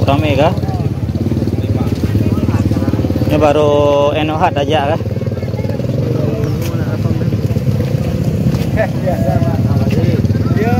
Rame kah? Ini baru enohat aja kah? Biasa Pak. Yo.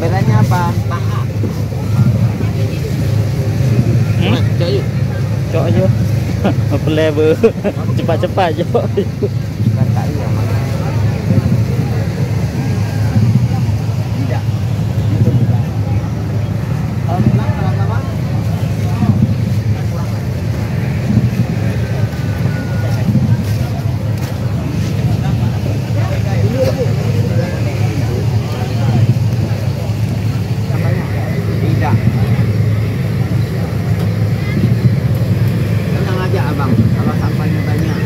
Bedanya apa? Paha. Cok aja. Pelai ber. Cepat-cepat je. Kan tak iya. Tidak. Kalau bilang lama-lama tidak. Tenang aja abang, kalau sampahnya banyak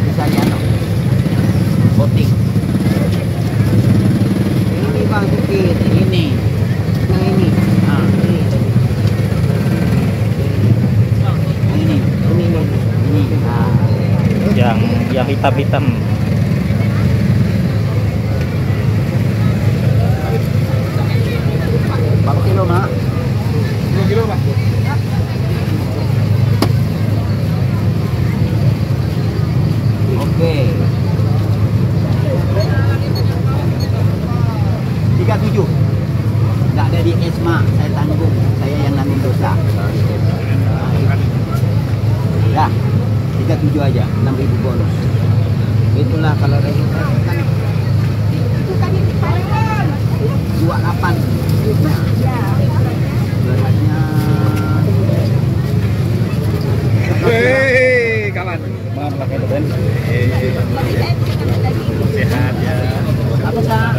bisa dianok voting. Ini bang sedikit, ini yang ini, nah ini, nah. Yang hitam-hitam. Berapa kilo mak? 2 kilo Pak. Oke. 37. Enggak ada di ESMA, saya tanggung. Saya yang nanggung dosa. Ya, 37 aja, 6.000 bonus. Itulah kalau registrasi kan 28. Beratnya Hei, kawan. Maaf lah kalau Ben. Sehat ya. apa sah?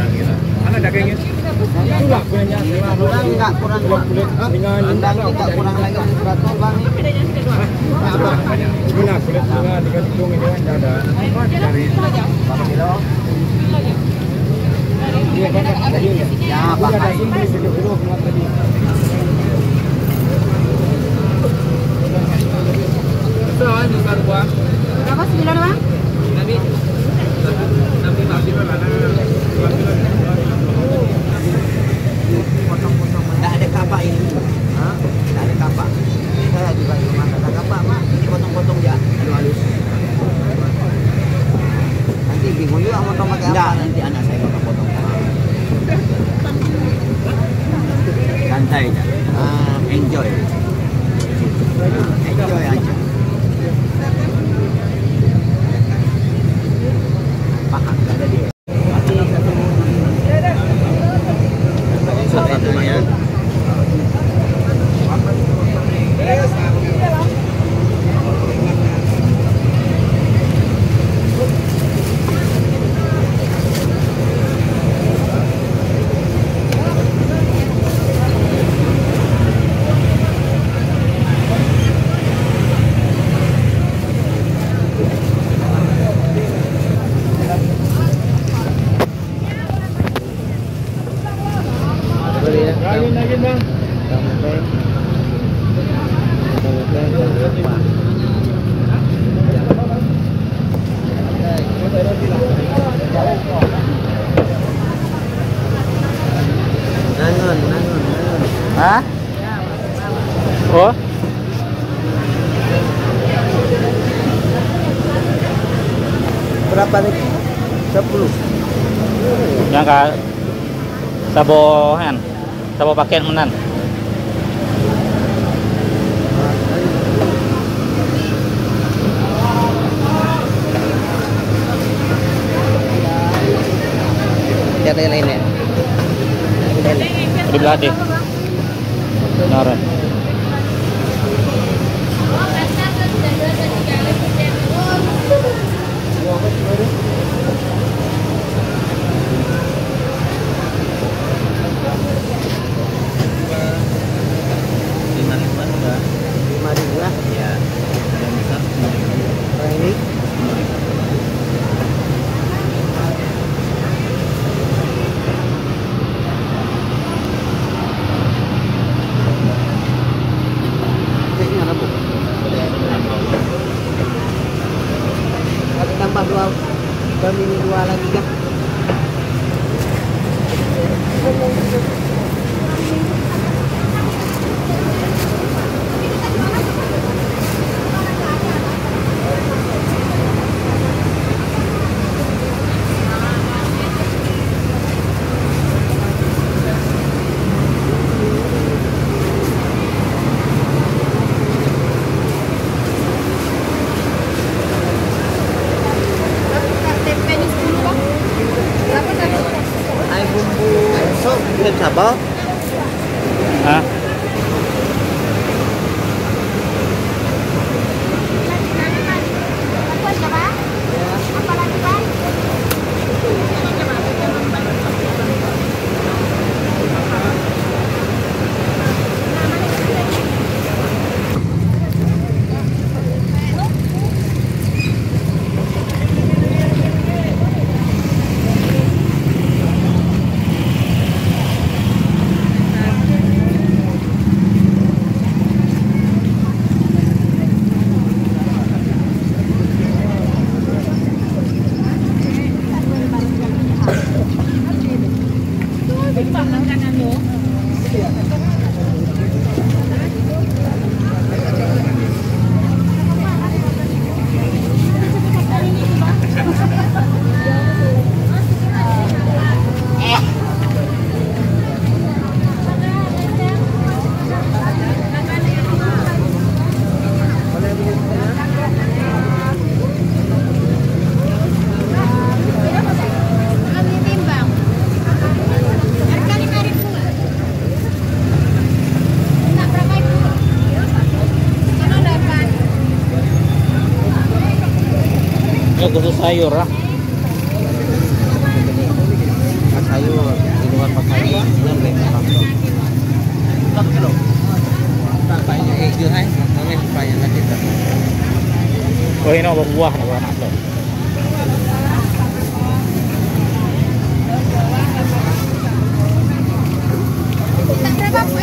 Mana dagingnya? Itulah punyanya. Kurang enggak kurang Kulit ringan. Endang tidak kurang lagi 100 bang. Apa? Guna kulit bunga digantung ini kan ada. Dari Berapa kilo? dia kan tadi. Ya, Ada pakai. sini 70 kilo tadi. Soalnya juga buang. Berapa 9 bang? Enggak ada kapak ini. Hah? Enggak ada kapak. Saya juga di rumah ada kapak, Mak. Ini potong-potong ya, halus. Nanti bingung juga mau pakai apa. Enggak, nanti anak saya potong-potong. Santai aja. Enjoy. Enjoy aja. Paham, enggak ada dia. Satu-satunya. Oh, Berapa lagi? 10. yang ka sabo pakaian menan. Tiada yang lainnya. Di belah deh. Benaran. Lima ribu lah. Ya, yang besar Yang ini ini mana bu? Harus tambah dua mini dua lagi kan? Ai bumbu sop dengan cabai. Hah? Ini khusus sayur lah. Sayur di luar pakai dengan lem langsung. Satu kilo. Bapaknya hijau hai, namanya supaya nanti tak. Oh ini buah nih buah nato. Tak berapa, Bu?